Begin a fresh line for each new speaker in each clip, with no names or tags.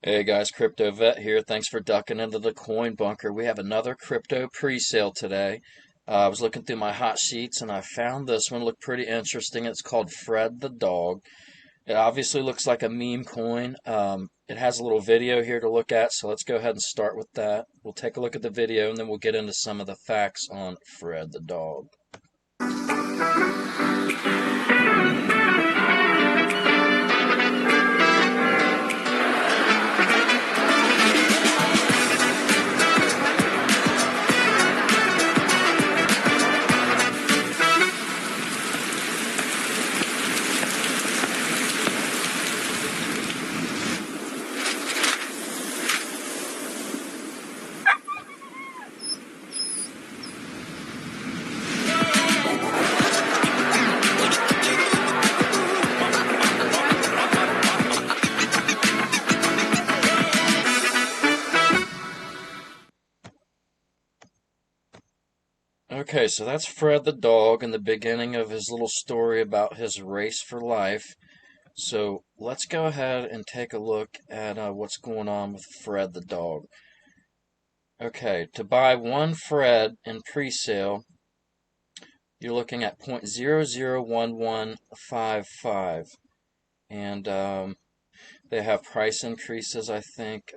Hey guys, Crypto Vet here. Thanks for ducking into the coin bunker. We have another crypto pre-sale today. I was looking through my hot sheets and I found this one looked pretty interesting. It's called Fred the Dog. It obviously looks like a meme coin. It has a little video here to look at, so let's go ahead and start with that. We'll take a look at the video and then we'll get into some of the facts on Fred the Dog. Okay, so that's Fred the dog and the beginning of his little story about his race for life. So let's go ahead and take a look at what's going on with Fred the dog. Okay, to buy one Fred in pre-sale, you're looking at 0.001155, and they have price increases, I think,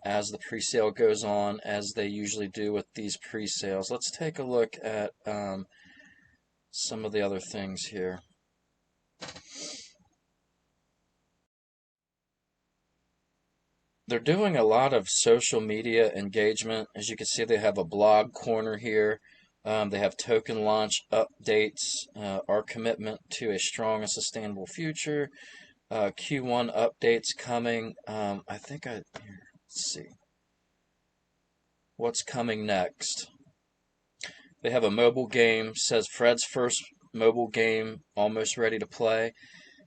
as the pre-sale goes on, as they usually do with these pre-sales. Let's take a look at some of the other things here. They're doing a lot of social media engagement. As you can see, they have a blog corner here. They have token launch updates, our commitment to a strong and sustainable future, Q1 updates coming. Here, let's see. What's coming next? They have a mobile game, says Fred's first mobile game almost ready to play.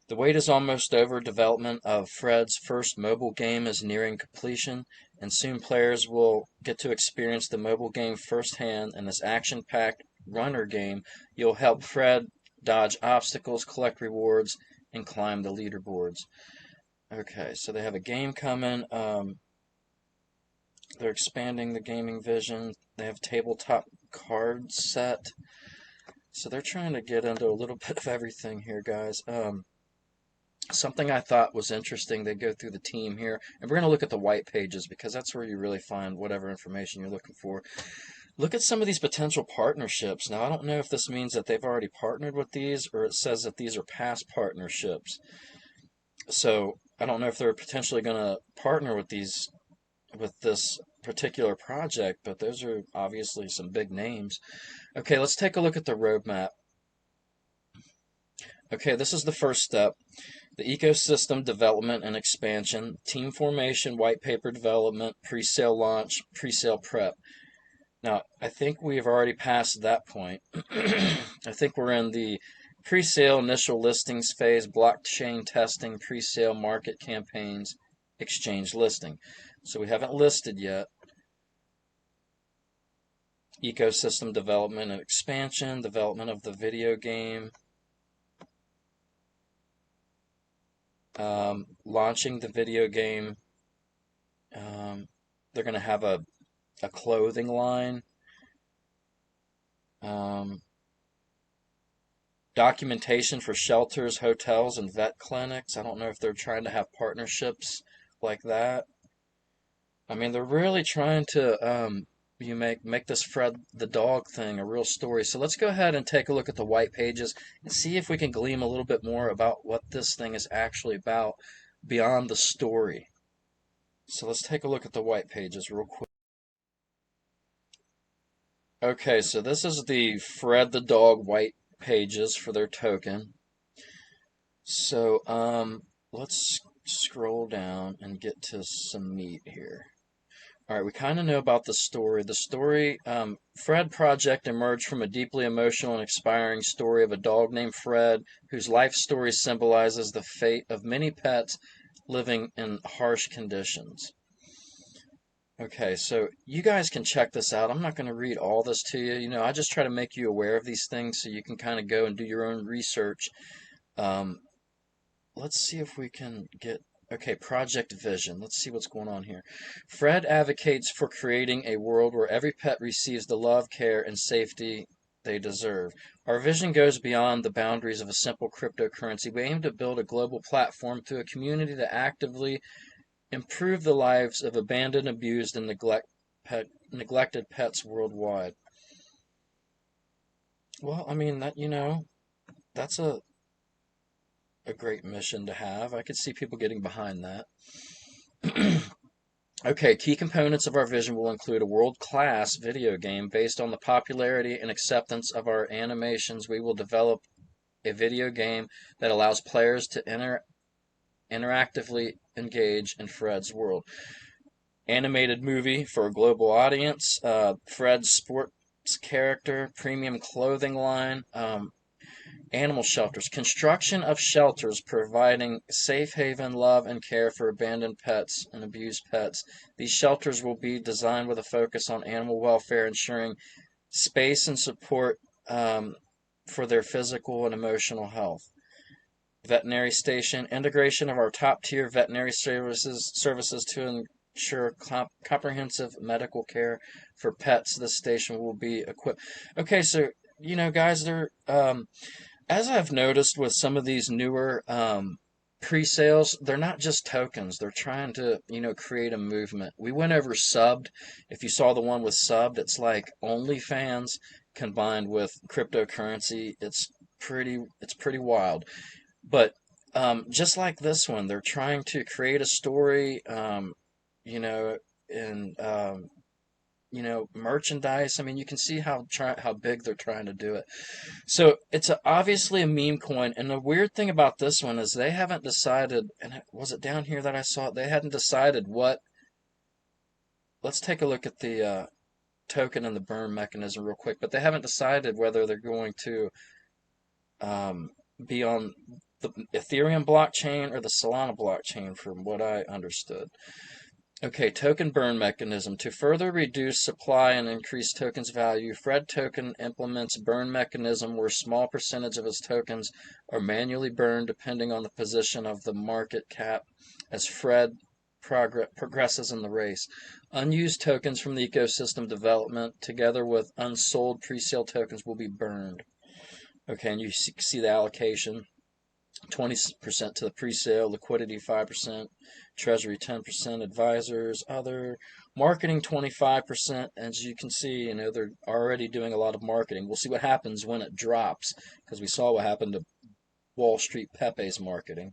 The wait is almost over. Development of Fred's first mobile game is nearing completion, and soon players will get to experience the mobile game firsthand. In this action-packed runner game, you'll help Fred dodge obstacles, collect rewards, and climb the leaderboards. Okay, so they have a game coming. They're expanding the gaming vision. They have tabletop card set. So they're trying to get into a little bit of everything here, guys. Something I thought was interesting, they go through the team here, and we're going to look at the white pages because that's where you really find whatever information you're looking for. Look at some of these potential partnerships. Now, I don't know if this means that they've already partnered with these or it says that these are past partnerships. So I don't know if they're potentially going to partner with this particular project, but those are obviously some big names. Okay, let's take a look at the roadmap. Okay, this is the first step. The ecosystem development and expansion, team formation, white paper development, pre-sale launch, pre-sale prep. Now, I think we have already passed that point. I think we're in the pre-sale initial listings phase, blockchain testing, pre-sale market campaigns, exchange listing. So we haven't listed yet. Ecosystem development and expansion, development of the video game, launching the video game. They're going to have a clothing line. Documentation for shelters, hotels, and vet clinics. I don't know if they're trying to have partnerships like that. I mean, they're really trying to make this Fred the dog thing a real story. So let's go ahead and take a look at the white pages and see if we can glean a little bit more about what this thing is actually about beyond the story. So let's take a look at the white pages real quick. Okay, so this is the Fred the dog white pages for their token. So let's scroll down and get to some meat here. All right, we kind of know about the story. The story, Fred Project emerged from a deeply emotional and inspiring story of a dog named Fred, whose life story symbolizes the fate of many pets living in harsh conditions. Okay, so you guys can check this out. I'm not going to read all this to you. I just try to make you aware of these things so you can kind of go and do your own research. Let's see if we can get Okay, Project Vision. Let's see what's going on here. Fred advocates for creating a world where every pet receives the love, care, and safety they deserve. Our vision goes beyond the boundaries of a simple cryptocurrency. We aim to build a global platform through a community that actively improve the lives of abandoned, abused, and neglected pets worldwide. Well, I mean that that's a great mission to have. I could see people getting behind that. Okay, key components of our vision will include a world-class video game based on the popularity and acceptance of our animations. We will develop a video game that allows players to interactively engage in Fred's world. Animated movie for a global audience. Fred's sports character, premium clothing line, animal shelters. Construction of shelters providing safe haven, love, and care for abandoned pets and abused pets. These shelters will be designed with a focus on animal welfare, ensuring space and support for their physical and emotional health. Veterinary station. Integration of our top-tier veterinary services to ensure comprehensive medical care for pets. This station will be equipped. Okay, so guys, as I've noticed with some of these newer pre-sales, they're not just tokens. They're trying to, create a movement. We went over subbed. If you saw the one with subbed, it's like OnlyFans combined with cryptocurrency. It's pretty wild. But just like this one, they're trying to create a story, you know, and merchandise. I mean, you can see how big they're trying to do it. So it's obviously a meme coin, and the weird thing about this one is they haven't decided. And was it down here that I saw it? They hadn't decided what. Let's take a look at the token and the burn mechanism real quick. But they haven't decided whether they're going to be on the Ethereum blockchain or the Solana blockchain, from what I understood. Okay, token burn mechanism. To further reduce supply and increase tokens value, Fred Token implements burn mechanism where small percentage of its tokens are manually burned depending on the position of the market cap as Fred progresses in the race. Unused tokens from the ecosystem development together with unsold pre-sale tokens will be burned. Okay, and you see the allocation. 20% to the pre-sale, liquidity 5%, treasury 10%, advisors, other, marketing 25%. As you can see, they're already doing a lot of marketing. We'll see what happens when it drops, because we saw what happened to Wall Street Pepe's marketing.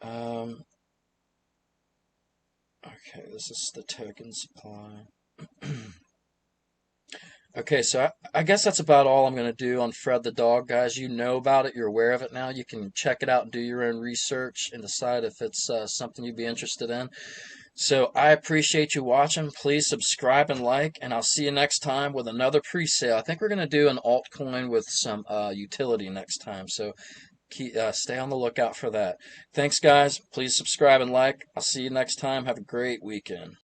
Okay, this is the token supply. Okay, so I guess that's about all I'm going to do on Fred the Dog, guys. You know about it. You're aware of it now. You can check it out and do your own research and decide if it's something you'd be interested in. So I appreciate you watching. Please subscribe and like, and I'll see you next time with another pre-sale. I think we're going to do an altcoin with some utility next time, so stay on the lookout for that. Thanks, guys. Please subscribe and like. I'll see you next time. Have a great weekend.